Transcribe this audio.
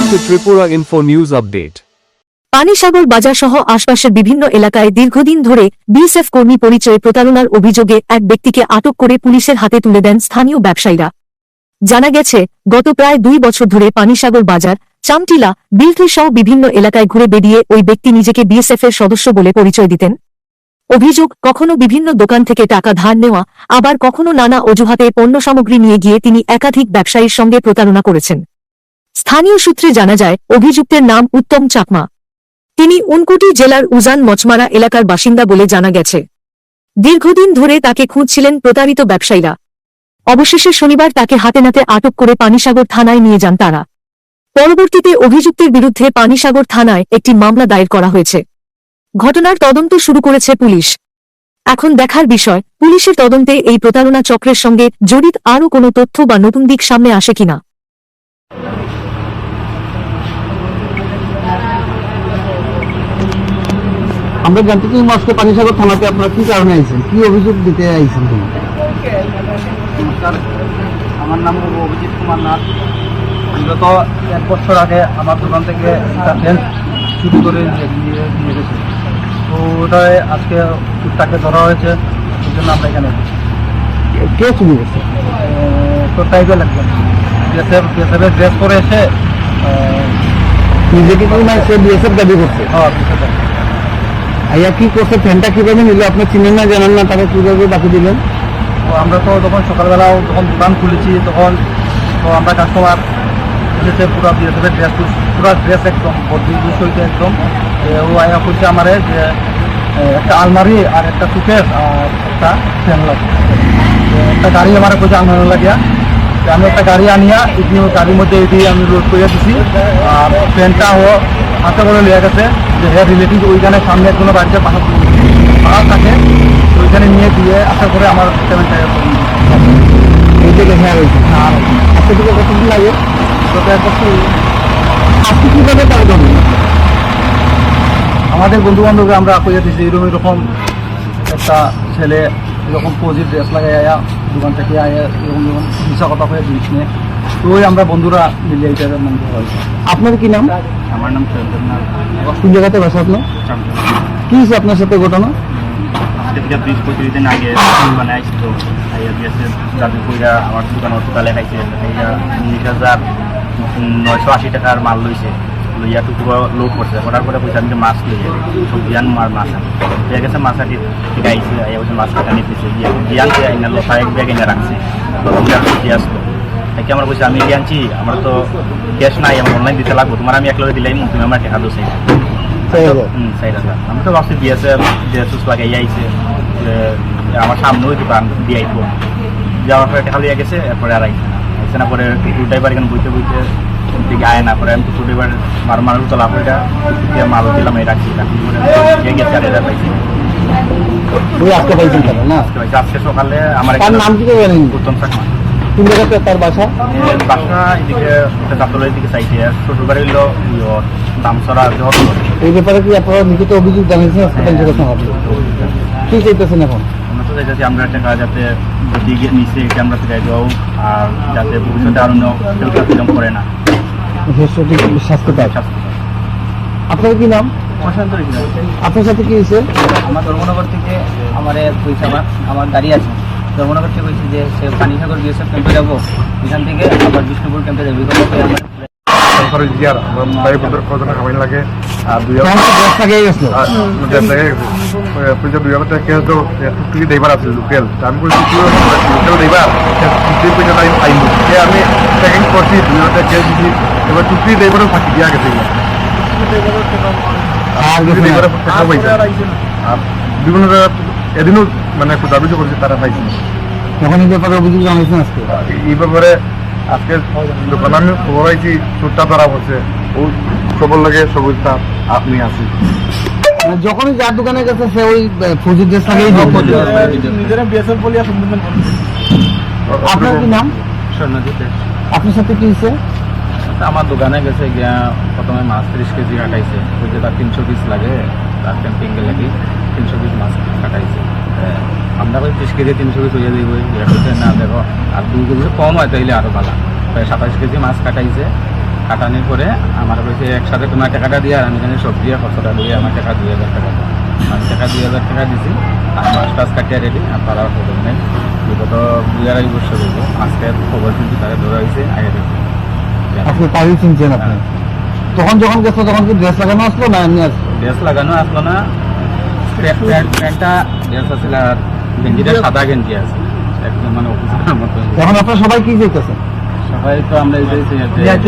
to Tripura Info News Update. Panisagar বাজার সহ আশপাশের বিভিন্ন এলাকায় দীর্ঘদিন ধরে বিএসএফ কর্মী পরিচয়ে প্রতারণার অভিযোগে এক ব্যক্তিকে আটক করে পুলিশের হাতে তুলে দেন স্থানীয় ব্যবসায়ীরা। জানা গেছে, গত প্রায় 2 বছর ধরে পানিসাগর বাজার, চামটিলা, বিলট্রি সহ বিভিন্ন এলাকায় ঘুরে বেরিয়ে ওই ব্যক্তি নিজেকে বিএসএফ এর সদস্য বলে পরিচয় দিতেন। অভিযোগ, কখনো বিভিন্ন দোকান থেকে টাকা ধার নেওয়া, আবার কখনো নানা অজুহাতে পণ্য সামগ্রী নিয়ে গিয়ে তিনি একাধিক ব্যবসায়ীর সঙ্গে প্রতারণা করেছেন। স্থানীয় সূত্রে জানা যায়, অভিযুক্তের নাম উত্তম চাকমা। তিনি ঊনকোটি জেলার উজান মচমারা এলাকার বাসিন্দা বলে জানা গেছে। দীর্ঘদিন ধরে তাকে খুঁজছিলেন প্রতারিত ব্যবসায়ীরা। অবশেষে শনিবার তাকে হাতে নাতে আটক করে পানিসাগর থানায় নিয়ে যান তারা। পরবর্তীতে অভিযুক্তের বিরুদ্ধে পানিসাগর থানায় একটি মামলা দায়ের করা হয়েছে। ঘটনার তদন্ত শুরু করেছে পুলিশ। এখন দেখার বিষয়, পুলিশের তদন্তে এই প্রতারণা চক্রের সঙ্গে জড়িত আরও কোনো তথ্য বা নতুন দিক সামনে আসে কিনা। আমরা জানতে চাই, আজকে পানিসাগর থানাতে আপনারা কি কারণে আইছেন, কি অভিযোগ দিতে আইছেন? আমার নাম অভিজিৎ কুমার নাথ। বিগত 1 বছর আগে আমার দোকান থেকে একটা ফ্যান চুরি করে নিয়ে গেছে। তো ওটাই আজকে তাকে ধরা হয়েছে, সেই জন্য আমরা এখানে কে চুরি গেছে? তো টাইপের লাগবে বিএসএফের ড্রেস পরে এসে নিজেকে কি না সে বিএসএফ দাবি করছে? আইয়া কি করছে, ফ্যানটা কিভাবে নিল? আপনি চিনেন না, জানেন না, তাকে কিভাবে বাকি দিলেন? তো আমরা তো তখন সকালবেলাও যখন দোকান খুলেছি তখন তো আমরা কাস্টমার এসেছে, পুরো বিএসএফের ড্রেস একদম বদলি একদম। ও আয়া করছে আমারে যে একটা আলমারি আর একটা সুকেস আর একটা ফ্যান লাগে, একটা গাড়ি আমার করছে আলমারি লাগিয়া। আমি একটা গাড়ি আনিয়া এটি গাড়ির মধ্যে এটি আমি লোড করে দিছি। আর ফ্যানটা ও হাতে করে লিয়ে গেছে যে হেয়ার রিলেটিভ ওইখানে সামনে কোনো বাড়িতে পাহাড় থাকে, ওইখানে নিয়ে দিয়ে আসার পরে আমার পেমেন্টটা এই থেকে হ্যাঁ হয়েছে। আর আজকে থেকে কতদিন লাগে? তো করছি আজকে কিভাবে তার জন্য আমাদের বন্ধু বান্ধবকে আমরা কইয়া দিচ্ছি এরকম একটা ছেলে এরকম পজিটিভ ড্রেস লাগাই আয়া দোকান থেকে আয়া এরকম মিশা কথা হয়ে জিনিস নিয়ে। তো ওই আমরা বন্ধুরা মিলে এইটা মনে হয়েছে। আপনার কি নাম? আমার নাম সৈয়দনাথ। কোন জায়গাতে বাসা আপনার? কি হয়েছে আপনার সাথে ঘটনা? আজকে থেকে 20-25 দিন আগে দোকানে আসতো, দাবি কইরা আমার দোকান টোটালে খাইছে, 19,980 টাকার মাল লইছে, লইয়া টুকরো লোড করছে। ওটার পরে পয়সা আমি মাছ লইয়া সবজি আন মাছ পেয়ে গেছে। মাছ আটি ঠিক আইসে, বলছে মাছ কাটা নিয়ে পেয়েছে দিয়ানছে, লোটা এক ব্যাগ এনে রাখছে, দিয়ে আসতো। তাকে আমার পয়সা আমি দিয়ে আনছি, আমার তো ক্যাশ নাই, আমার অনলাইন দিতে লাগবো, তোমার আমি একলগে দিলাই তুমি আমার টাকা দোষে। আমি তো ভাবছি বিএসএফ লাগাই আইছে, আমার সামনেও দোকান দিয়ে আইবো, যাওয়ার পরে টাকা লিয়ে গেছে। এরপরে আর আইসে না, পরে টুকুর ড্রাইভার এখানে বইতে দিকে আয় না, পরে আমি টুকুর ড্রাইভার মারু তো লাভ এটা মাল দিলাম, এই রাখছি গেছে 4,000 পাইছি। আজকে পাইছেন না? আজকে সকালে আমার নাম কি জানেন? উত্তম চাকমা। কোন জায়গাতে তার বাসা? বাসা এদিকে চাঁদতলার দিকে চাইছে, শ্বশুর বাড়ি হলো দামসরা। এই ব্যাপারে কি আপনারা লিখিত অভিযোগ জানিয়েছেন? কি চাইতেছেন এখন? আমরা তো চাইতেছি আমরা টাকা যাতে যদি নিচে এটা আমরা ফিরাই দেওয়া, আর যাতে ভবিষ্যতে আরো কেউ করে না, শাস্তি পায়। আপনার কি নাম? আপনার সাথে কি হয়েছে? আমার ধর্মনগর থেকে আমার আমার গাড়ি আছে, ধর্মনগর থেকে বলছি যে সে পানিসাগর বিএসএফ ক্যাম্পে যাবো, এখান থেকে আবার বিষ্ণুপুর ক্যাম্পে যাবো। লাগে আর টুকটুকি ড্রাইভার আছে লোকেল। আমি বলছি লোকেল ড্রাইভার আমি চেকিং করছি 2,000 টাকা ক্যাশ দিচ্ছি। এবার টুকটুকি ড্রাইভারও ফাঁকি দিয়া গেছে, আর বিভিন্ন এদিনও মানে দাবিত করছে তারা পাইছে। তখন এই ব্যাপারে অভিযোগ জানিয়েছেন আজকে? এই ব্যাপারে আজকে দোকানে আমি খবর আইছি, চোরটা ধরা পড়ছে, ও খবর লাগে সবুজ তার আপনি আছি। যখনই যার দোকানে গেছে সে ওই ফৌজি ড্রেস লাগিয়ে নিজেরা বিএসএফ বলিয়া সম্বোধন করে। আপনার কি নাম? স্বর্ণজিৎ। আপনার সাথে কি হয়েছে? আমার দোকানে গেছে গিয়া প্রথমে মাছ 30 কেজি কাটাইছে, ওই যে তার 300 পিস লাগে, তার ক্যাম্পিংয়ে লাগি 300 পিস মাছ কাটাইছে। আমরা ওই 30 কেজি 300 পিস হয়ে যাইব, না দেখো আর 2 কেজি কম হয় তাইলে আরও ভালো। প্রায় 27 কেজি মাছ কাটাইছে। কাটানির পরে আমার কাছে একসাথে তোমার টাকাটা দিয়ে আর আমি এখানে সবজি আর খরচাটা দিয়ে আমার টাকা 2,000 টাকা দাও। আমি টাকা 2,000 টাকা দিছি আর মাছ টাছ কাটিয়ে রেডি আর তারা খবর নেই বিগত 2-2.5 বছর হইব আজকে খবর কিন্তু তারা ধরা হয়েছে আগে দেখি আপনি তাই চিনছেন আপনি তখন যখন গেছো তখন কি ড্রেস লাগানো আসলো না এমনি আসলো ড্রেস লাগানো আসলো না, প্যান্টটা ড্রেস আছিল আর গেঞ্জিটা সাদা গেঞ্জি আছে একদম মানে অফিসের মতো। এখন আপনারা সবাই কি চাইতেছেন? সবাই তো আমরা এই যে ন্যায্য